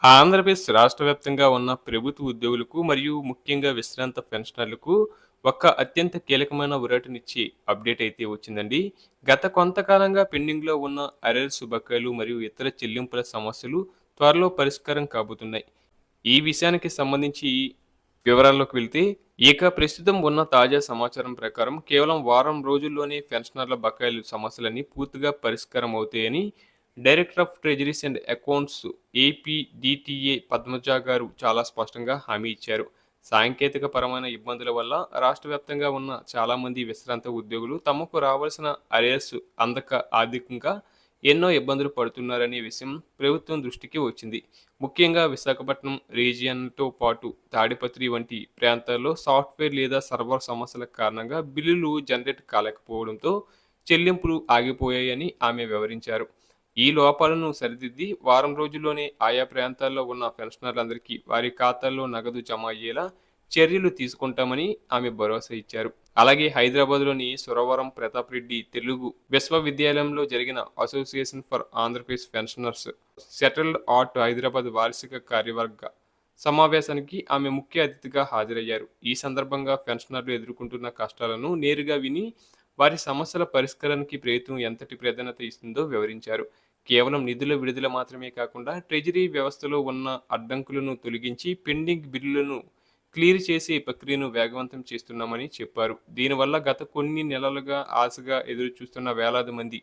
ఆంధ్రప్రదేశ్ రాష్ట్ర వ్యాప్తంగా ఉన్న ప్రభుత్వ ఉద్యోగులకు మరియు ముఖ్యంగా విశ్రాంత పెన్షనర్లకు ఒక అత్యంత కీలకమైన ఊరటనిచ్చే అప్డేట్ అయితే వచ్చిందండి. గత కొంతకాలంగా పెండింగ్‌లో ఉన్న అర్రెర్స్ బకాయిలు మరియు ఇతర చెల్లింపుల సమస్యలు త్వరలో పరిష్కారం కాబోతున్నాయి. ఈ విషయానికి సంబంధించి వివరాల్లోకి వెళ్తే, ఇక ప్రస్తుతం ఉన్న తాజా సమాచారం ప్రకారం కేవలం వారం రోజుల్లోనే పెన్షనర్ల బకాయిల సమస్యలన్నీ పూర్తిగా పరిష్కారం అవుతాయని director of treasuries and accounts APDTA Padmaja garu చాలా స్పష్టంగా హామీ ఇచ్చారు. సాంకేతిక పరమైన ఇబ్బందుల వల్ల రాష్ట్ర వ్యాప్తంగా ఉన్న చాలామంది విశ్రాంత ఉద్యోగులు తమకు రావాల్సిన అరియర్స్ అందక ఆర్థికంగా ఎన్నో ఇబ్బందులు పడుతున్నారనే విషయం ప్రభుత్వం దృష్టికి వచ్చింది. ముఖ్యంగా విశాఖపట్నం రీజియన్‌తో పాటు తాడిపత్రి వంటి ప్రాంతాల్లో సాఫ్ట్‌వేర్ లేదా సర్వర్ సమస్యల కారణంగా బిల్లులు జనరేట్ కాలేకపోవడంతో చెల్లింపులు ఆగిపోయాయని ఆమె వివరించారు. ఈ లోపాలను సరిదిద్ది వారం రోజుల్లోనే ఆయా ప్రాంతాల్లో ఉన్న పెన్షనర్లందరికీ వారి ఖాతాల్లో నగదు జమ అయ్యేలా చర్యలు తీసుకుంటామని ఆమె భరోసా ఇచ్చారు. అలాగే హైదరాబాద్‌లోని సురవరం ప్రతాప్ రెడ్డి తెలుగు విశ్వవిద్యాలయంలో జరిగిన association for Andhra Pradesh pensioners settled art Hyderabad వార్షిక కార్యవర్గ సమావేశానికి ఆమె ముఖ్య అతిథిగా హాజరయ్యారు. ఈ సందర్భంగా పెన్షనర్లు ఎదుర్కొంటున్న కష్టాలను నేరుగా విని వారి సమస్యల పరిష్కారానికి ప్రభుత్వం ఎంతటి ప్రాధాన్యత ఇస్తుందో వివరించారు. కేవలం నిధుల విడుదల మాత్రమే కాకుండా ట్రెజరీ వ్యవస్థలో ఉన్న అడ్డంకులను తొలగించి పెండింగ్ బిల్లులను క్లియర్ చేసే ప్రక్రియను వేగవంతం చేస్తున్నామని చెప్పారు. దీనివల్ల గత కొన్ని నెలలుగా ఆశగా ఎదురుచూస్తున్న వేలాది మంది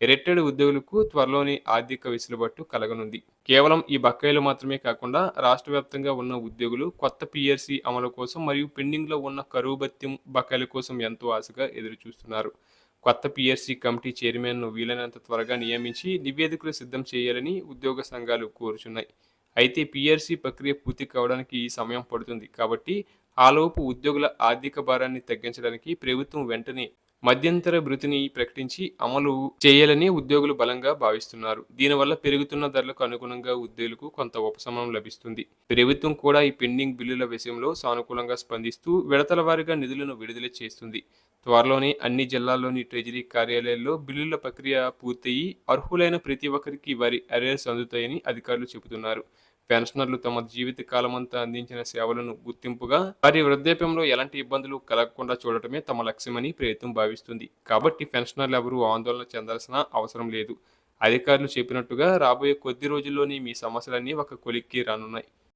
రిటైర్డ్ ఉద్యోగులకు త్వరలోనే ఆర్థిక వెసులుబాటు కలగనుంది. కేవలం ఈ బకాయిలు మాత్రమే కాకుండా రాష్ట్ర వ్యాప్తంగా ఉన్న ఉద్యోగులు కొత్త పీఆర్సీ అమలు కోసం మరియు పెండింగ్‌లో ఉన్న కరువు భత్యం బకాయిల కోసం ఎంతో ఆశగా ఎదురుచూస్తున్నారు. కొత్త పీఆర్సీ కమిటీ చైర్మన్‌ను వీలైనంత త్వరగా నియమించి నివేదికలు సిద్ధం చేయాలని ఉద్యోగ సంఘాలు కోరుచున్నాయి. అయితే పీఆర్సీ ప్రక్రియ పూర్తి కావడానికి సమయం పడుతుంది. కాబట్టి ఆలోపు ఉద్యోగుల ఆర్థిక భారాన్ని తగ్గించడానికి ప్రభుత్వం వెంటనే మధ్యంతర భృతిని ప్రకటించి అమలు చేయాలని ఉద్యోగులు బలంగా భావిస్తున్నారు. దీనివల్ల పెరుగుతున్న ధరలకు అనుగుణంగా ఉద్యోగులకు కొంత ఉపశమనం లభిస్తుంది. ప్రభుత్వం కూడా ఈ పెండింగ్ బిల్లుల విషయంలో సానుకూలంగా స్పందిస్తూ విడతల వారీగా నిధులను విడుదల చేస్తుంది. త్వరలోనే అన్ని జిల్లాల్లోని ట్రెజరీ కార్యాలయాల్లో బిల్లుల ప్రక్రియ పూర్తయి అర్హులైన ప్రతి ఒక్కరికి వారి అరియర్స్ అందుతాయని అధికారులు చెబుతున్నారు. పెన్షనర్లు తమ జీవిత కాలమంతా అందించిన సేవలను గుర్తింపుగా వారి వృద్ధాప్యంలో ఎలాంటి ఇబ్బందులు కలగకుండా చూడటమే తమ లక్ష్యమని ప్రభుత్వం భావిస్తుంది. కాబట్టి పెన్షనర్లు ఎవరూ ఆందోళన చెందాల్సిన అవసరం లేదు. అధికారులు చెప్పినట్టుగా రాబోయే కొద్ది రోజుల్లోనే మీ సమస్యలన్నీ ఒక కొలిక్కి రానున్నాయి.